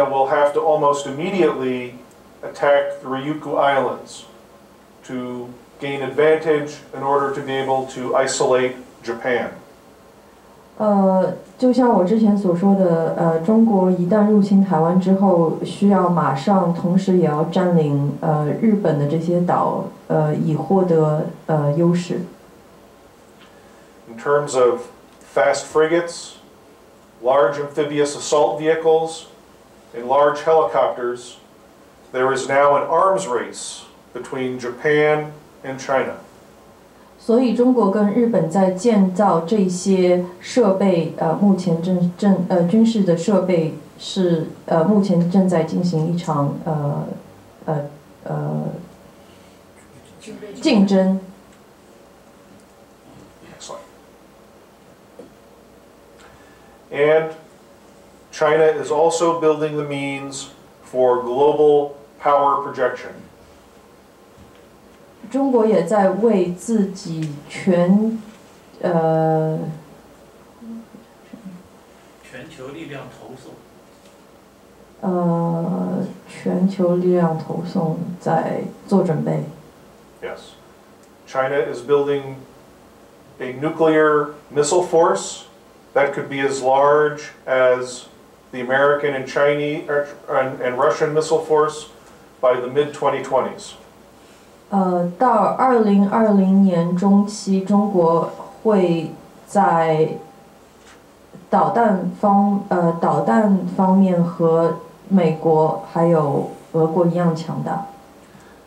will have to almost immediately attack the Ryukyu Islands to gain advantage in order to be able to isolate Japan. 就像我之前所说的，中国一旦入侵台湾之后，需要马上同时也要占领日本的这些岛，以获得优势。In terms of fast frigates, large amphibious assault vehicles, and large helicopters, there is now an arms race between Japan and China. 所以中国跟日本在建造这些设备，目前军事的设备是目前正在进行一场竞争。Excellent. And China is also building the means for global power projection. 中国也在为自己全球力量投送。全球力量投送在做准备。Yes, China is building a nuclear missile force that could be as large as the American and Chinese and Russian missile force by the mid-2020s. 到2020年中期，中国会在导弹方面和美国还有俄国一样强大。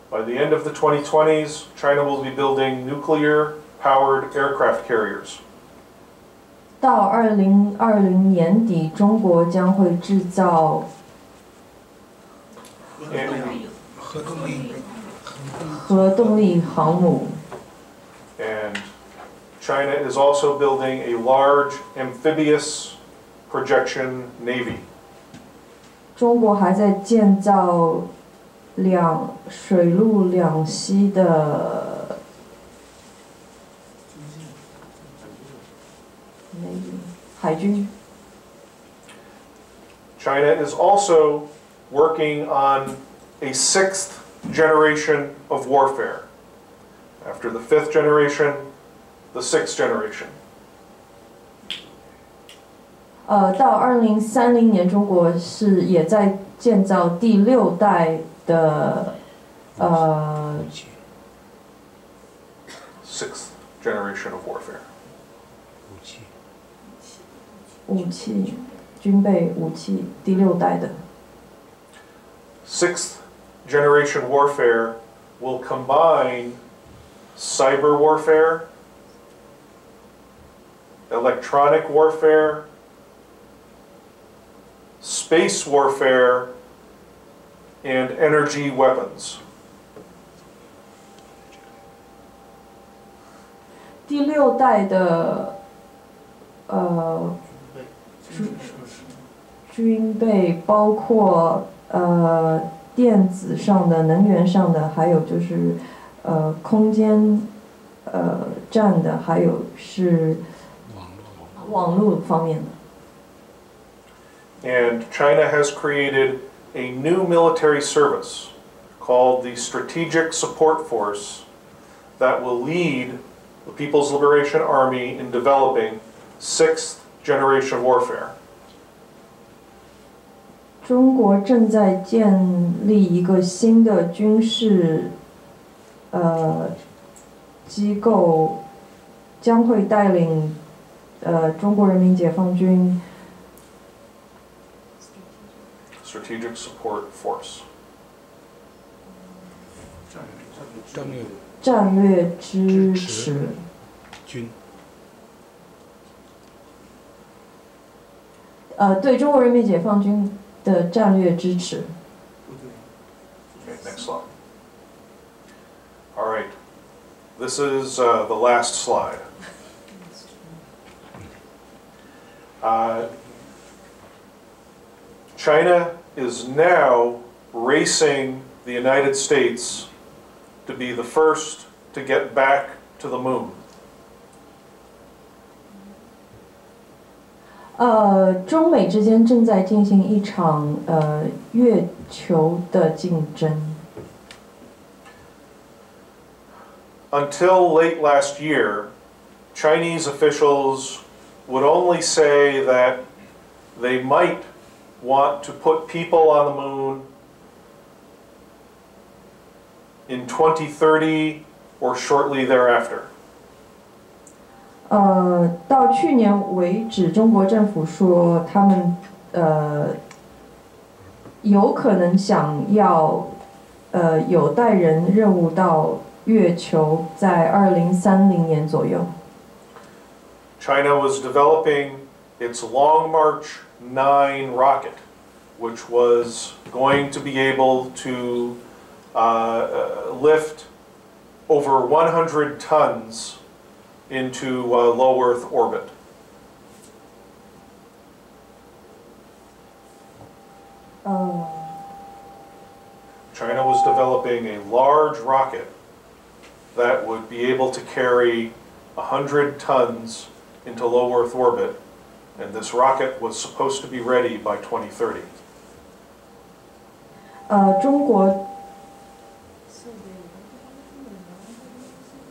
By the end of the 2020s, China will be building nuclear-powered aircraft carriers. 到2020年底，中国将会制造核动力航母。And China is also building a large amphibious projection navy. 中国还在建造水陆两栖的海军。China is also working on a sixth generation of warfare. After the fifth generation, the sixth generation. 到2030年，中国也在建造第6代的sixth generation of warfare. 武器军备武器第6代的。Sixth generation warfare will combine cyber warfare, electronic warfare, space warfare, and energy weapons. 第6代的军备包括电子上的、能源上的，还有就是空间站的，还有是网络方面的。And China has created a new military service called the Strategic Support Force that will lead the People's Liberation Army in developing sixth generation warfare. 中国正在建立一个新的军事机构，将会带领中国人民解放军 Strategic Support Force. 战略支持军。对中国人民解放军的战略支持。Okay, next slide. All right. This is the last slide. China is now racing the United States to be the first to get back to the moon. 中美之间正在进行一场月球的竞争。Until late last year, Chinese officials would only say that they might want to put people on the moon in 2030 or shortly thereafter. 到去年为止，中国政府说他们有可能想要有带人任务到月球，在2030年左右。China was developing its Long March 9 rocket, which was going to be able to lift over 100 tons into low Earth orbit. China was developing a large rocket that would be able to carry 100 tons into low Earth orbit, and this rocket was supposed to be ready by 2030. 中国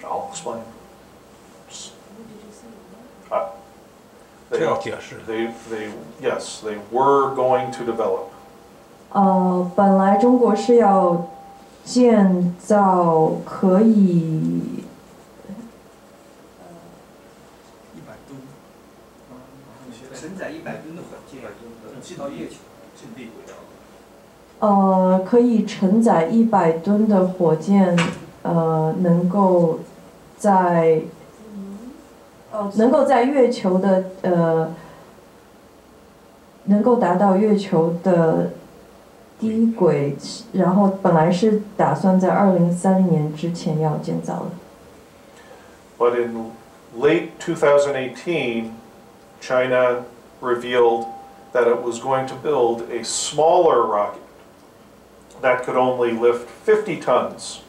I'll explain. Yes, they were going to develop. 本来中国是要建造可以承载100吨的火箭，寄到月球，近地轨道。可以承载100吨的火箭，能够在月球的能够达到月球的低轨，然后本来是打算在2030年之前要建造的。But in late 2018, China revealed that it was going to build a smaller rocket that could only lift 50 tons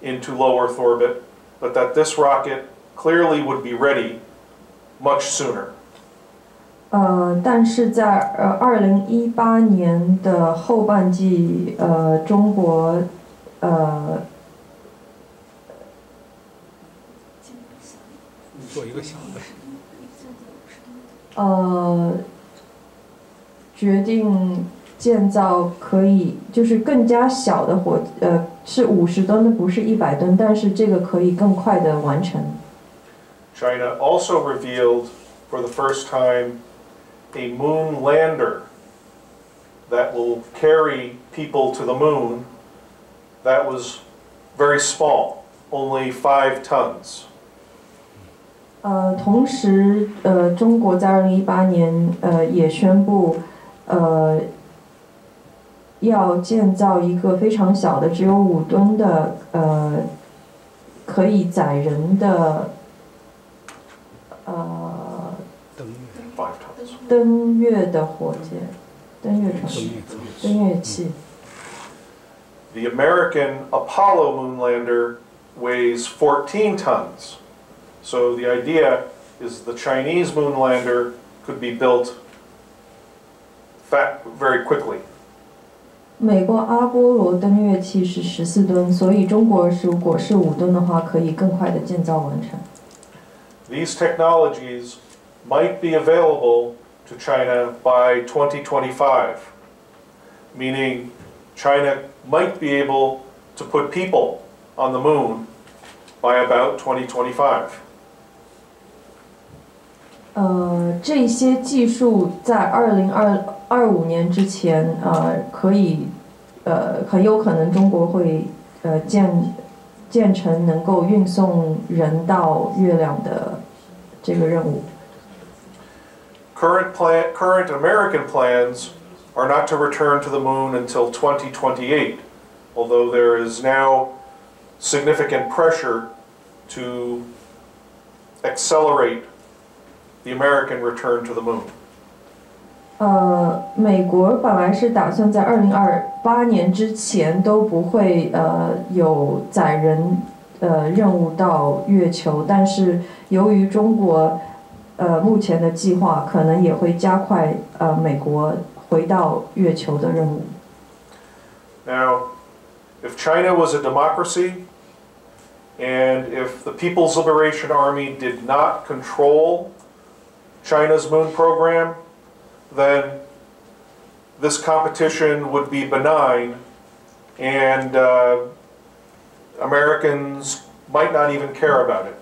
into low Earth orbit, but that this rocket clearly would be ready much sooner. 但是在2018年的后半季，中国做一个小的。决定建造可以就是更加小的是50吨的，不是100吨，但是这个可以更快的完成。China also revealed for the first time a moon lander that will carry people to the moon that was very small, only 5 tons. 同时，中国在2018年也宣布，要建造一个非常小的，只有5吨的，可以载人的，登月的火箭，登月器。The American Apollo moon lander weighs 14 tons. So the idea is the Chinese moon lander could be built very quickly. 美国阿波罗登月器是14吨，所以中国如果是5吨的话，可以更快的建造完成。These technologies might be available to China by 2025, meaning China might be able to put people on the moon by about 2025. 这些技术在2025年之前，很有可能中国会建成能够运送人到月亮的这个任务。Current American plans are not to return to the moon until 2028, although there is now significant pressure to accelerate the American return to the moon. 美国本来是打算在2028年之前都不会有载人任务到月球，但是由于中国目前的计划可能也会加快美国回到月球的任务。Now, if China was a democracy, and if the People's Liberation Army did not control China's moon program, then this competition would be benign, and Americans might not even care about it.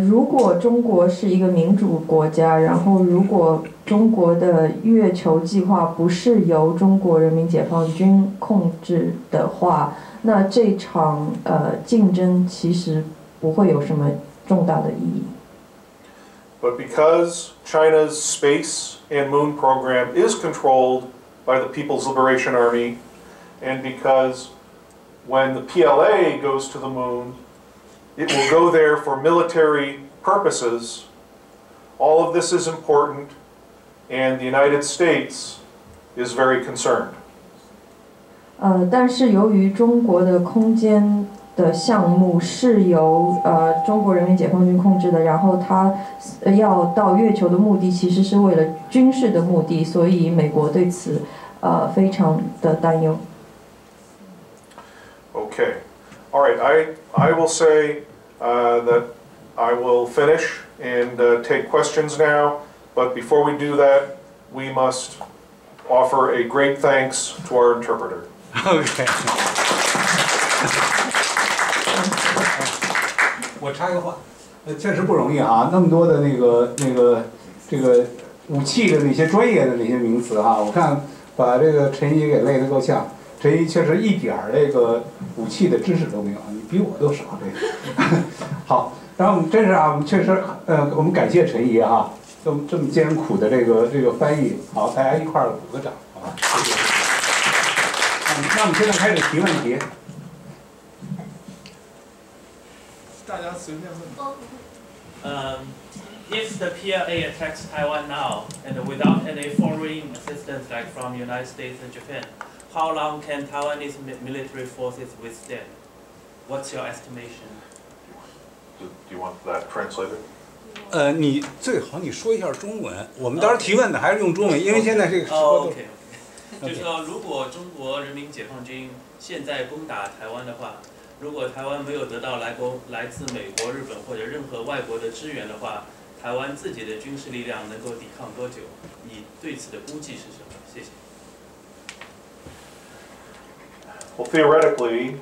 如果中国是一个民主国家，然后如果中国的月球计划不是由中国人民解放军控制的话，那这场竞争其实不会有什么重大的意义。But because China's space and moon program is controlled by the People's Liberation Army, and because when the PLA goes to the moon, it will go there for military purposes, all of this is important, and the United States is very concerned. 但是由于中国的空间的项目是由中国人民解放军控制的，然后它要到月球的目的其实是为了军事的目的，所以美国对此非常的担忧。Okay. All right. I will say that I will finish and take questions now, but before we do that, we must offer a great thanks to our interpreter. OK 我插个话，确实不容易啊，那么多的这个武器的那些专业的那些名词哈，我看把这个陈怡给累得够呛。陈怡确实一点儿这个武器的知识都没有，你比我都少这个。好，然后我们真是啊，我们确实我们感谢陈怡哈，这么艰苦的这个翻译，好，大家一块儿鼓个掌，好吧？谢谢。那我们现在开始提问题。大家随便问。If the PLA attacks Taiwan now and without any foreign assistance like from the United States and Japan, how long can Taiwanese military forces withstand? What's your estimation? Do you want that translated? 你最好你说一下中文，我们到时候提问的还是用中文，因为现在这个直播都。OK， 就是说，如果中国人民解放军现在攻打台湾的话，如果台湾没有得到来自美国、日本或者任何外国的支援的话，台湾自己的军事力量能够抵抗多久？你对此的估计是什么？谢谢。Well, theoretically,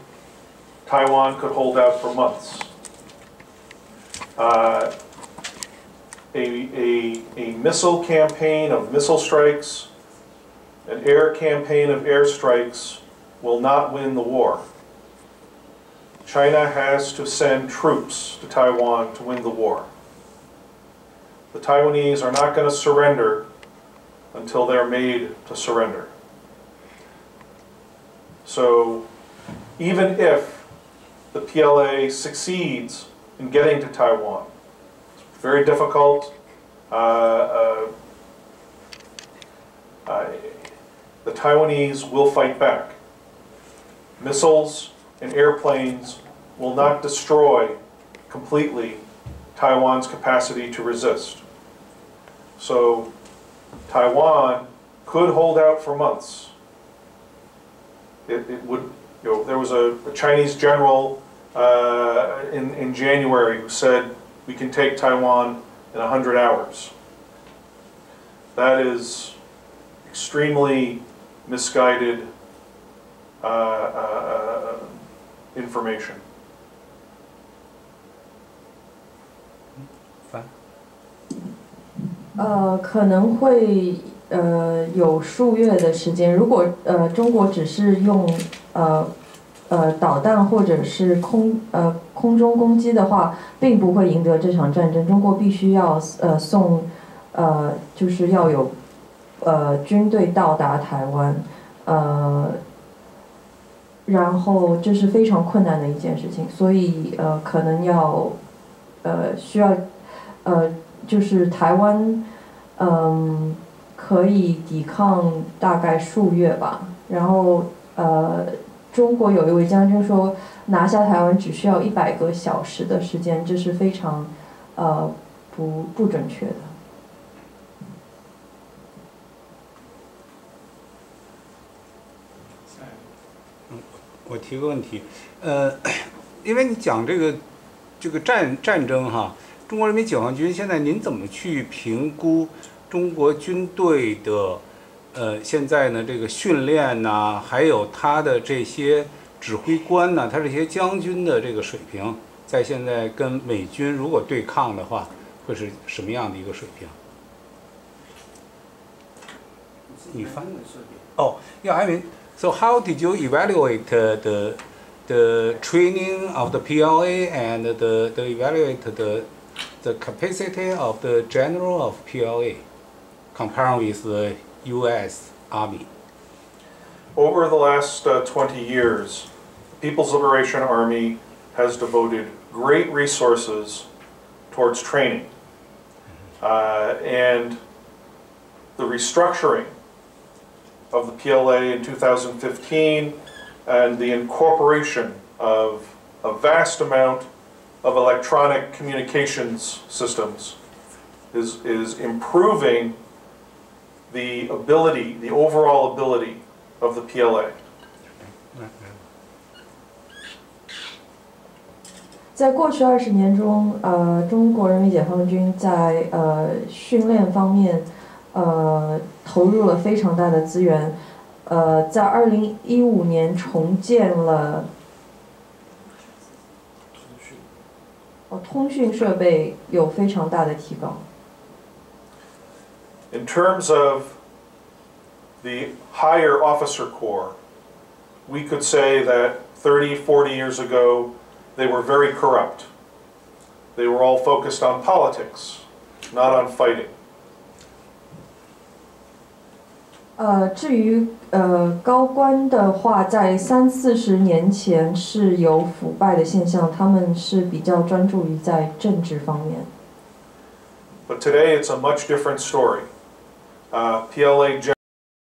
Taiwan could hold out for months. A missile campaign of missile strikes, an air campaign of airstrikes will not win the war. China has to send troops to Taiwan to win the war. The Taiwanese are not going to surrender until they're made to surrender. So even if the PLA succeeds in getting to Taiwan, it's very difficult. The Taiwanese will fight back. Missiles and airplanes will not destroy completely Taiwan's capacity to resist. So Taiwan could hold out for months. It would, there was a Chinese general in January who said we can take Taiwan in 100 hours. That is extremely misguided information. 可能会有数月的时间。如果中国只是用导弹或者是空中攻击的话，并不会赢得这场战争。中国必须要就是要有军队到达台湾，然后这是非常困难的一件事情，所以可能要需要就是台湾可以抵抗大概数月吧。然后中国有一位将军说，拿下台湾只需要100个小时的时间，这是非常不准确的。我提个问题，因为你讲这个战争哈，中国人民解放军现在您怎么去评估中国军队的现在呢这个训练呐，还有他的这些指挥官呐，他这些将军的这个水平，在现在跟美军如果对抗的话，会是什么样的一个水平？你翻哦，yeah, I mean, so how did you evaluate the training of the PLA and the evaluate the capacity of the general of PLA comparing with the U.S. Army? Over the last 20 years, the People's Liberation Army has devoted great resources towards training. And the restructuring of the PLA in 2015 and the incorporation of a vast amount of electronic communications systems is improving the ability, the overall ability of the PLA. 在过去20年中，中国人民解放军在训练方面，投入了非常大的资源。在2015年重建了通讯设备，有非常大的提高。In terms of the higher officer corps, we could say that 30, 40 years ago, they were very corrupt. They were all focused on politics, not on fighting. 至于高官的话，在30-40年前是有腐败的现象，他们是比较专注于在政治方面。But today it's a much different story. PLA